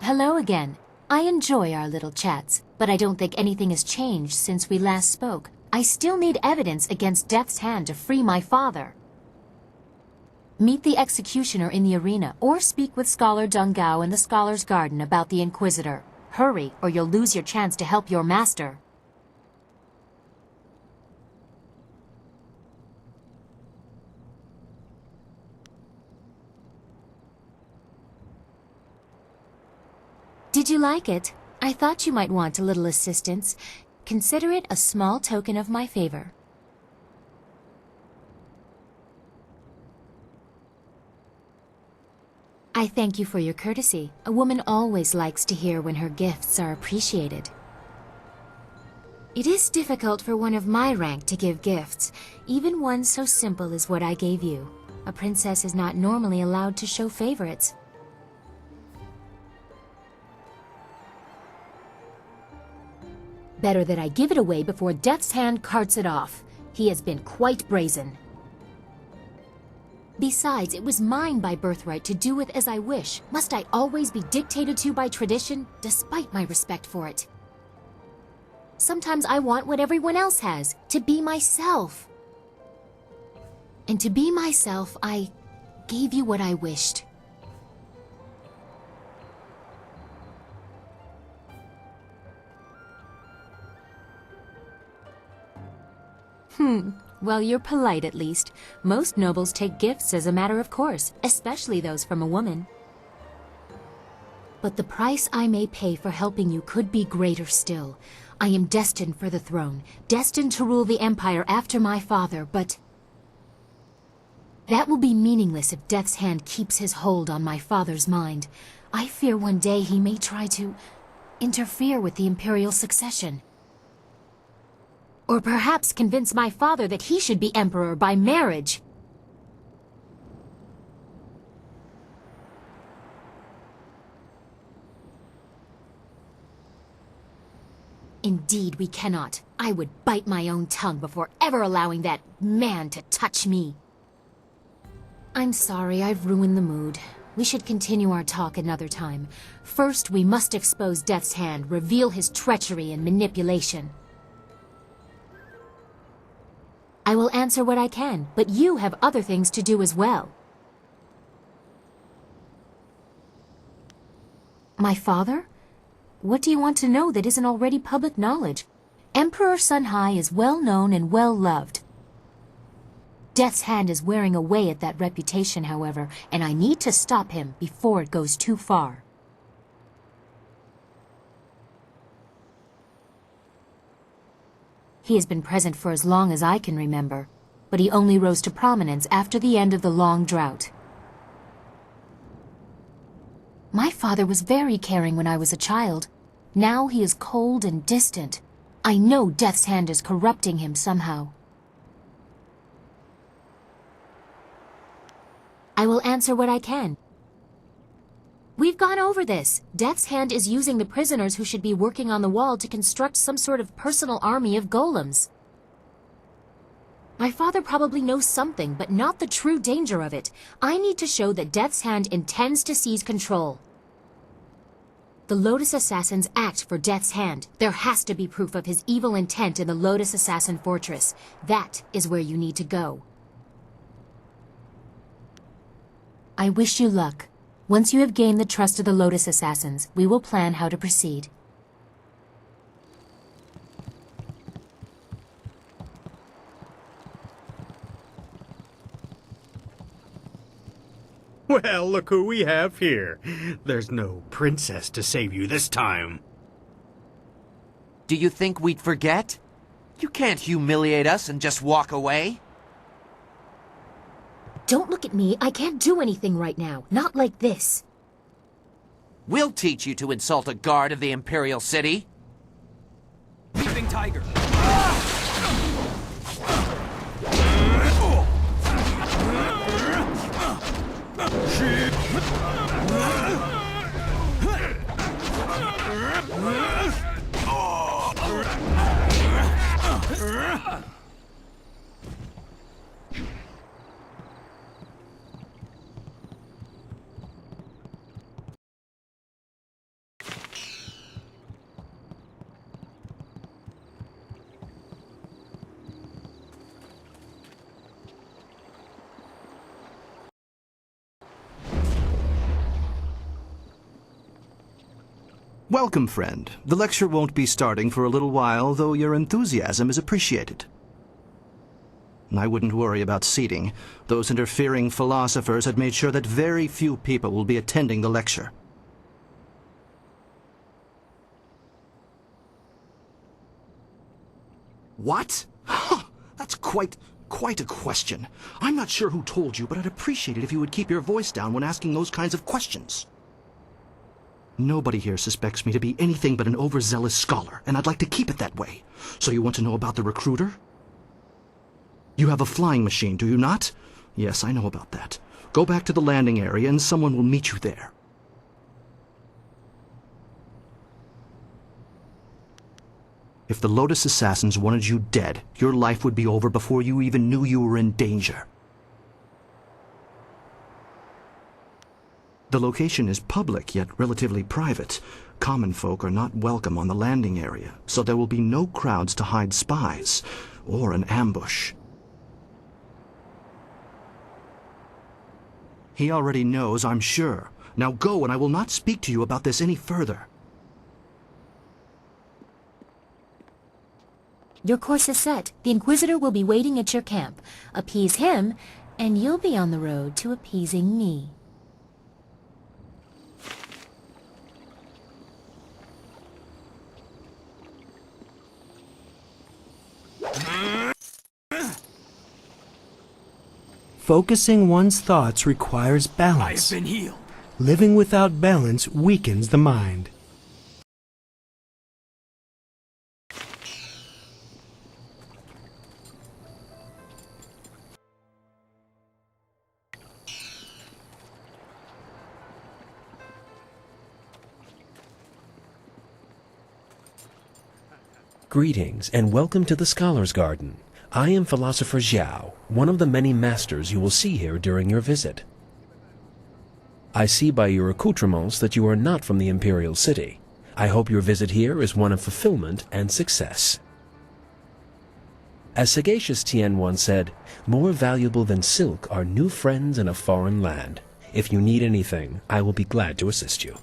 Hello again. I enjoy our little chats, but I don't think anything has changed since we last spoke. I still need evidence against Death's Hand to free my father. Meet the executioner in the arena, or speak with Scholar Dungao in the Scholar's Garden about the Inquisitor. Hurry, or you'll lose your chance to help your master. Did you like it? I thought you might want a little assistance. Consider it a small token of my favor. I thank you for your courtesy. A woman always likes to hear when her gifts are appreciated. It is difficult for one of my rank to give gifts, even one so simple as what I gave you. A princess is not normally allowed to show favorites. Better that I give it away before Death's Hand carts it off. He has been quite brazen. Besides, it was mine by birthright to do with as I wish. Must I always be dictated to by tradition, despite my respect for it? Sometimes I want what everyone else has, to be myself. And to be myself, I gave you what I wished. Well, you're polite at least. Most nobles take gifts as a matter of course, especially those from a woman. But the price I may pay for helping you could be greater still. I am destined for the throne, destined to rule the Empire after my father, but that will be meaningless if Death's Hand keeps his hold on my father's mind. I fear one day he may try to interfere with the imperial succession. Or perhaps convince my father that he should be emperor by marriage. Indeed, we cannot. I would bite my own tongue before ever allowing that man to touch me. I'm sorry, I've ruined the mood. We should continue our talk another time. First, we must expose Death's Hand, reveal his treachery and manipulation. I will answer what I can, but you have other things to do as well. My father? What do you want to know that isn't already public knowledge? Emperor Sunhai is well known and well loved. Death's Hand is wearing away at that reputation, however, and I need to stop him before it goes too far. He has been present for as long as I can remember, but he only rose to prominence after the end of the long drought. My father was very caring when I was a child. Now he is cold and distant. I know Death's Hand is corrupting him somehow. I will answer what I can. We've gone over this. Death's Hand is using the prisoners who should be working on the wall to construct some sort of personal army of golems. My father probably knows something, but not the true danger of it. I need to show that Death's Hand intends to seize control. The Lotus Assassins act for Death's Hand. There has to be proof of his evil intent in the Lotus Assassin Fortress. That is where you need to go. I wish you luck. Once you have gained the trust of the Lotus Assassins, we will plan how to proceed. Well, look who we have here. There's no princess to save you this time. Do you think we'd forget? You can't humiliate us and just walk away. Don't look at me. I can't do anything right now. Not like this. We'll teach you to insult a guard of the Imperial City. Leaping Tiger. Welcome, friend. The lecture won't be starting for a little while, though your enthusiasm is appreciated. I wouldn't worry about seating. Those interfering philosophers had made sure that very few people will be attending the lecture. What? Huh, that's quite a question. I'm not sure who told you, but I'd appreciate it if you would keep your voice down when asking those kinds of questions. Nobody here suspects me to be anything but an overzealous scholar, and I'd like to keep it that way. So you want to know about the recruiter? You have a flying machine, do you not? Yes, I know about that. Go back to the landing area and someone will meet you there. If the Lotus Assassins wanted you dead, your life would be over before you even knew you were in danger. The location is public, yet relatively private. Common folk are not welcome on the landing area, so there will be no crowds to hide spies, or an ambush. He already knows, I'm sure. Now go, and I will not speak to you about this any further. Your course is set. The Inquisitor will be waiting at your camp. Appease him, and you'll be on the road to appeasing me. Focusing one's thoughts requires I have balance. been healed. Living without balance weakens the mind. Greetings, and welcome to the Scholar's Garden. I am Philosopher Zhao, one of the many masters you will see here during your visit. I see by your accoutrements that you are not from the Imperial City. I hope your visit here is one of fulfillment and success. As sagacious Tien once said, more valuable than silk are new friends in a foreign land. If you need anything, I will be glad to assist you.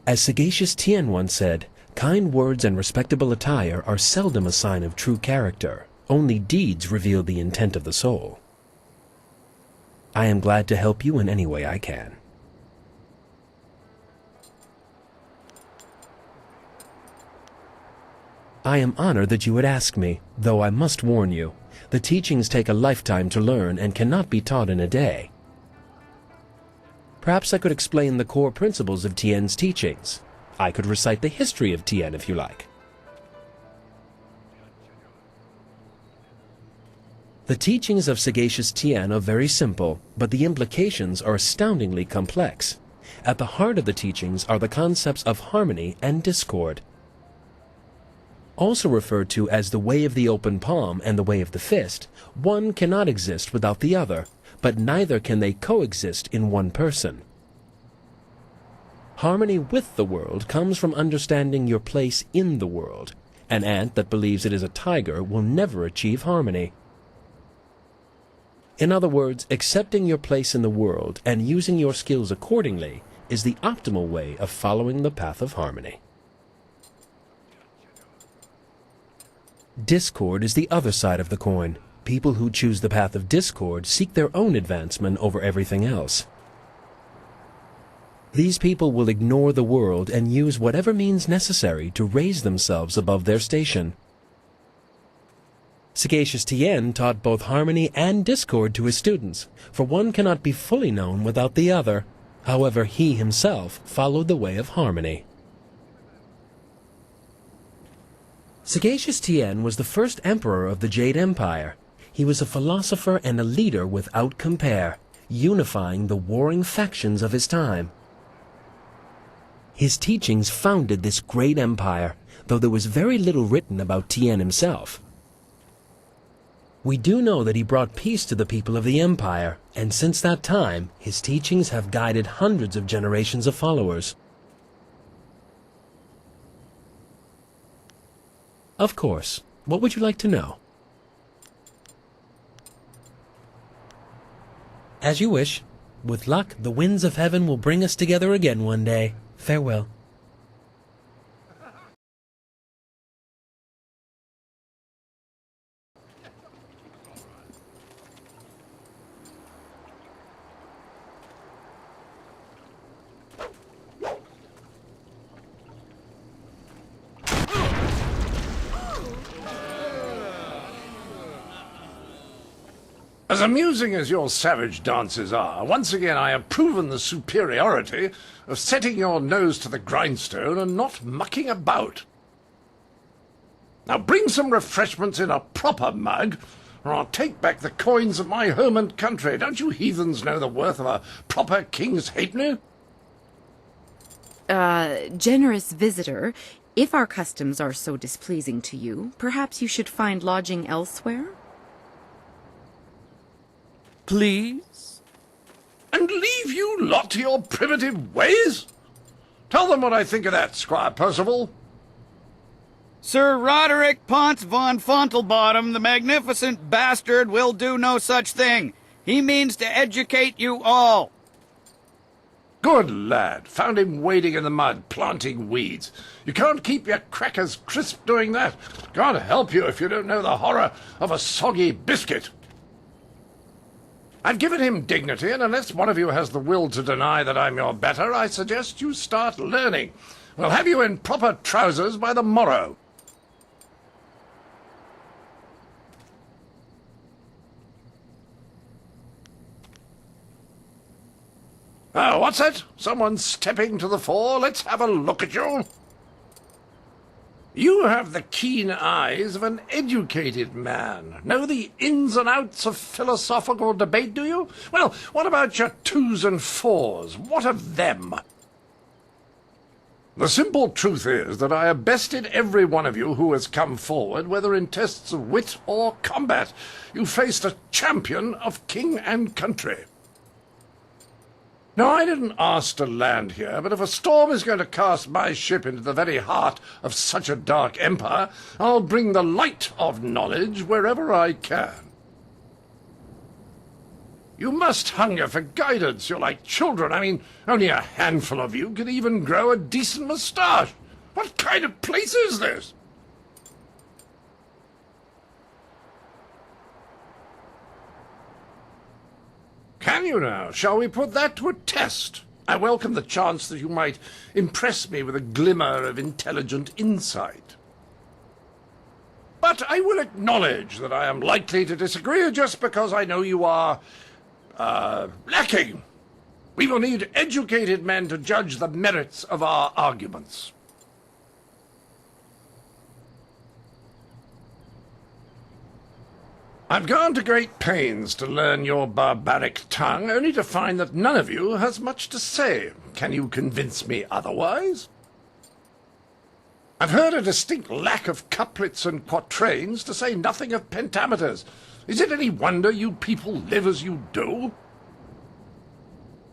As sagacious Tien once said, kind words and respectable attire are seldom a sign of true character. Only deeds reveal the intent of the soul. I am glad to help you in any way I can. I am honored that you would ask me, though I must warn you, the teachings take a lifetime to learn and cannot be taught in a day. Perhaps I could explain the core principles of Tien's teachings. I could recite the history of Tien if you like. The teachings of sagacious Tien are very simple, but the implications are astoundingly complex. At the heart of the teachings are the concepts of harmony and discord. Also referred to as the way of the open palm and the way of the fist, one cannot exist without the other, but neither can they coexist in one person. Harmony with the world comes from understanding your place in the world. An ant that believes it is a tiger will never achieve harmony. In other words, accepting your place in the world and using your skills accordingly is the optimal way of following the path of harmony. Discord is the other side of the coin. People who choose the path of discord seek their own advancement over everything else. These people will ignore the world and use whatever means necessary to raise themselves above their station. Sagacious Tien taught both harmony and discord to his students, for one cannot be fully known without the other. However, he himself followed the way of harmony. Sagacious Tien was the first emperor of the Jade Empire. He was a philosopher and a leader without compare, unifying the warring factions of his time. His teachings founded this great empire, though there was very little written about Tien himself. We do know that he brought peace to the people of the empire, and since that time, his teachings have guided hundreds of generations of followers. Of course. What would you like to know? As you wish. With luck, the winds of heaven will bring us together again one day. Farewell. As amusing as your savage dances are, once again I have proven the superiority of setting your nose to the grindstone and not mucking about. Now bring some refreshments in a proper mug, or I'll take back the coins of my home and country. Don't you heathens know the worth of a proper king's halfpenny? Generous visitor, if our customs are so displeasing to you, perhaps you should find lodging elsewhere? Please? And leave you lot to your primitive ways? Tell them what I think of that, Squire Percival. Sir Roderick Ponce von Fontelbottom, the magnificent bastard, will do no such thing. He means to educate you all. Good lad. Found him wading in the mud, planting weeds. You can't keep your crackers crisp doing that. Can't help you if you don't know the horror of a soggy biscuit. I've given him dignity, and unless one of you has the will to deny that I'm your better, I suggest you start learning. We'll have you in proper trousers by the morrow. Oh, what's that? Someone stepping to the fore? Let's have a look at you. You have the keen eyes of an educated man. Know the ins and outs of philosophical debate, do you? Well, what about your twos and fours? What of them? The simple truth is that I have bested every one of you who has come forward, whether in tests of wit or combat. You faced a champion of king and country. Now, I didn't ask to land here, but if a storm is going to cast my ship into the very heart of such a dark empire, I'll bring the light of knowledge wherever I can. You must hunger for guidance. You're like children. I mean, only a handful of you can even grow a decent moustache. What kind of place is this? Can you now? Shall we put that to a test? I welcome the chance that you might impress me with a glimmer of intelligent insight. But I will acknowledge that I am likely to disagree just because I know you are, lacking. We will need educated men to judge the merits of our arguments. I've gone to great pains to learn your barbaric tongue, only to find that none of you has much to say. Can you convince me otherwise? I've heard a distinct lack of couplets and quatrains, to say nothing of pentameters. Is it any wonder you people live as you do?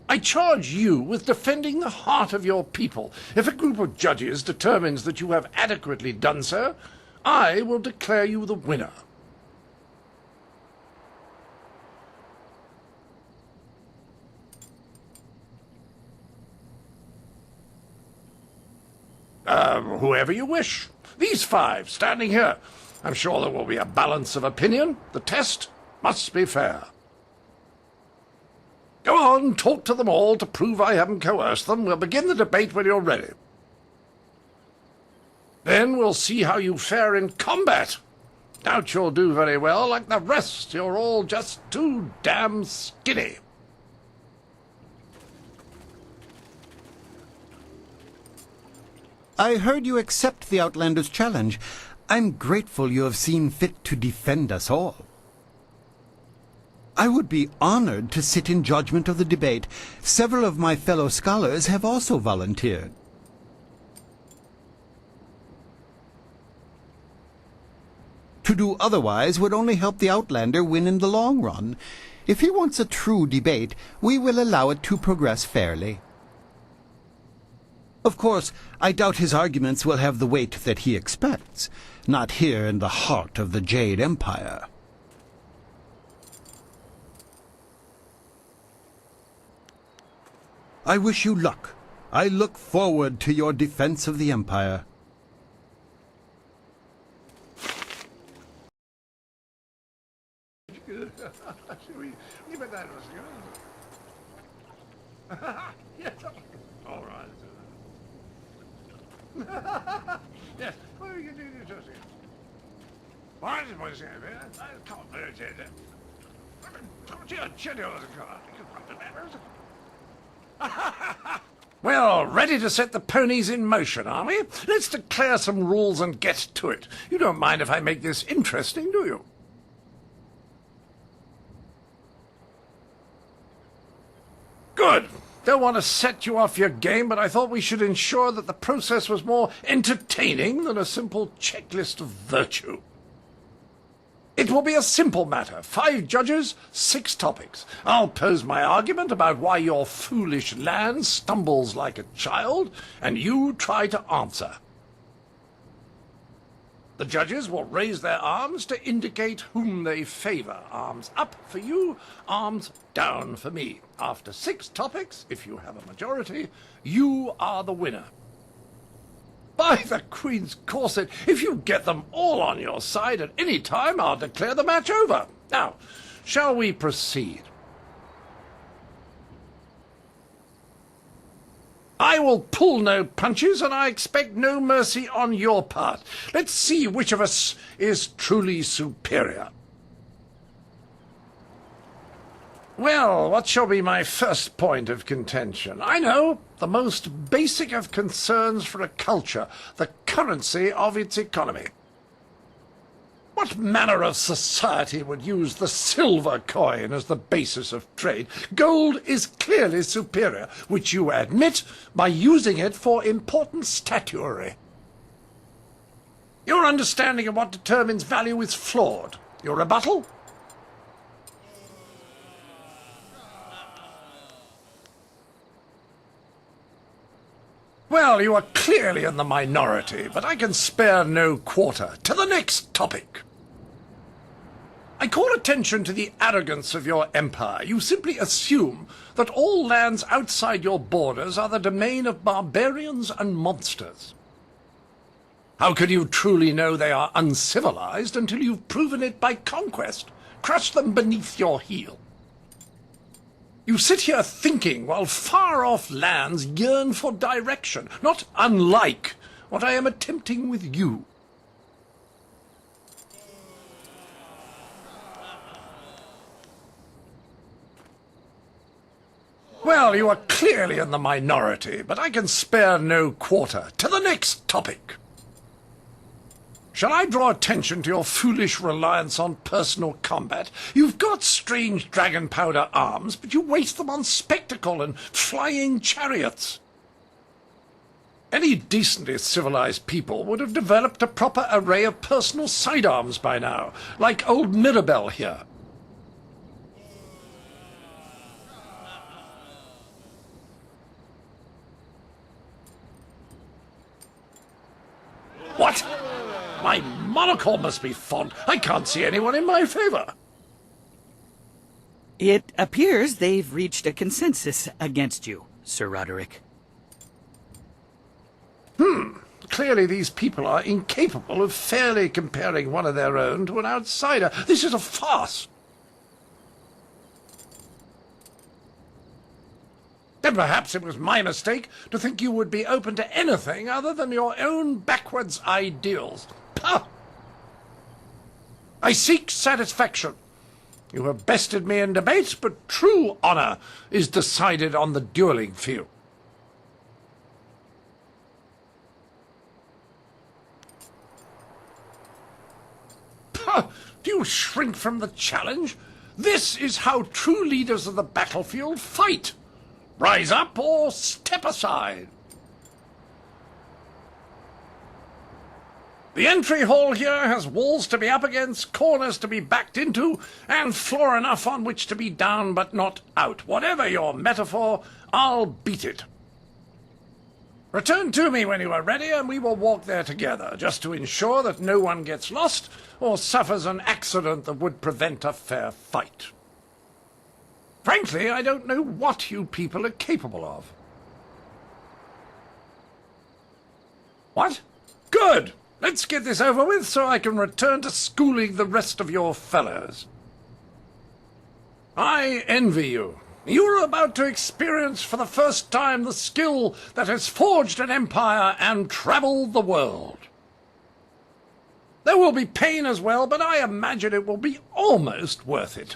I charge you with defending the heart of your people. If a group of judges determines that you have adequately done so, I will declare you the winner. Whoever you wish. These five, standing here. I'm sure there will be a balance of opinion. The test must be fair. Go on, talk to them all to prove I haven't coerced them. We'll begin the debate when you're ready. Then we'll see how you fare in combat. Doubt you'll do very well. Like the rest, you're all just too damn skinny. I heard you accept the Outlander's challenge. I'm grateful you have seen fit to defend us all. I would be honored to sit in judgment of the debate. Several of my fellow scholars have also volunteered. To do otherwise would only help the Outlander win in the long run. If he wants a true debate, we will allow it to progress fairly. Of course, I doubt his arguments will have the weight that he expects, not here in the heart of the Jade Empire. I wish you luck. I look forward to your defense of the Empire. Yes. All right. Yes. Well, we can do this. Why is it? I can't do it. Well, ready to set the ponies in motion, are we? Let's declare some rules and get to it. You don't mind if I make this interesting, do you? Good. Don't want to set you off your game, but I thought we should ensure that the process was more entertaining than a simple checklist of virtue. It will be a simple matter. 5 judges, 6 topics. I'll pose my argument about why your foolish land stumbles like a child, and you try to answer. The judges will raise their arms to indicate whom they favor. Arms up for you, arms down for me. After 6 topics, if you have a majority, you are the winner. By the Queen's corset, if you get them all on your side at any time, I'll declare the match over. Now, shall we proceed? I will pull no punches, and I expect no mercy on your part. Let's see which of us is truly superior. Well, what shall be my first point of contention? I know, the most basic of concerns for a culture, the currency of its economy. What manner of society would use the silver coin as the basis of trade? Gold is clearly superior, which you admit by using it for important statuary. Your understanding of what determines value is flawed. Your rebuttal? Well, you are clearly in the minority, but I can spare no quarter. To the next topic. I call attention to the arrogance of your empire. You simply assume that all lands outside your borders are the domain of barbarians and monsters. How can you truly know they are uncivilized until you've proven it by conquest? Crush them beneath your heel. You sit here thinking while far-off lands yearn for direction, not unlike what I am attempting with you. Well, you are clearly in the minority, but I can spare no quarter. To the next topic. Shall I draw attention to your foolish reliance on personal combat? You've got strange dragon powder arms, but you waste them on spectacle and flying chariots. Any decently civilized people would have developed a proper array of personal sidearms by now, like old Mirabelle here. What? My monocle must be fond. I can't see anyone in my favor. It appears they've reached a consensus against you, Sir Roderick. Clearly these people are incapable of fairly comparing one of their own to an outsider. This is a farce. And perhaps it was my mistake to think you would be open to anything other than your own backwards ideals. Pah! I seek satisfaction. You have bested me in debate, but true honor is decided on the dueling field. Pah! Do you shrink from the challenge? This is how true leaders of the battlefield fight. Rise up or step aside. The entry hall here has walls to be up against, corners to be backed into, and floor enough on which to be down but not out. Whatever your metaphor, I'll beat it. Return to me when you are ready, and we will walk there together, just to ensure that no one gets lost or suffers an accident that would prevent a fair fight. Frankly, I don't know what you people are capable of. What? Good! Let's get this over with so I can return to schooling the rest of your fellows. I envy you. You are about to experience for the first time the skill that has forged an empire and traveled the world. There will be pain as well, but I imagine it will be almost worth it.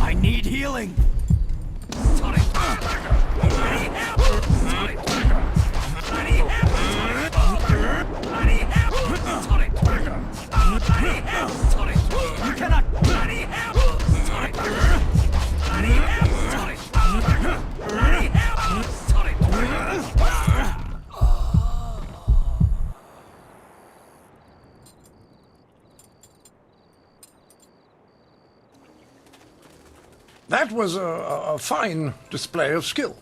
I need healing. You cannot. That was a fine display of skill.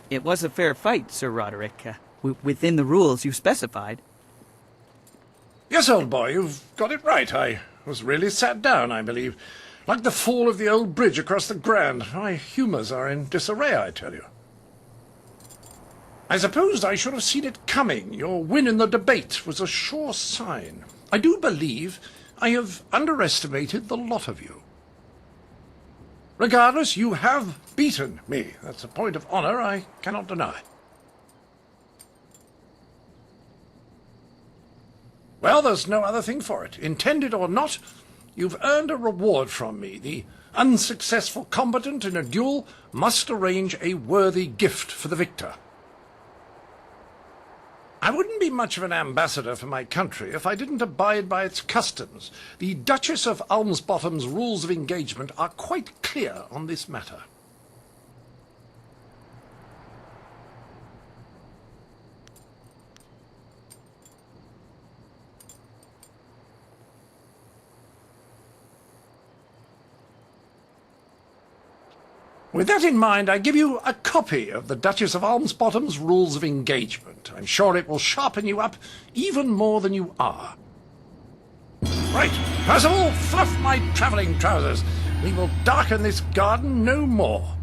It was a fair fight, Sir Roderick, within the rules you specified. Yes, old boy, you've got it right. I was really sat down, I believe. Like the fall of the old bridge across the Grand. My humours are in disarray, I tell you. I suppose I should have seen it coming. Your win in the debate was a sure sign. I do believe I have underestimated the lot of you. Regardless, you have beaten me. That's a point of honour I cannot deny. Well, there's no other thing for it. Intended or not, you've earned a reward from me. The unsuccessful combatant in a duel must arrange a worthy gift for the victor. I wouldn't be much of an ambassador for my country if I didn't abide by its customs. The Duchess of Almsbottom's rules of engagement are quite clear on this matter. With that in mind, I give you a copy of the Duchess of Almsbottom's Rules of Engagement. I'm sure it will sharpen you up even more than you are. Right, Percival, fluff my travelling trousers. We will darken this garden no more.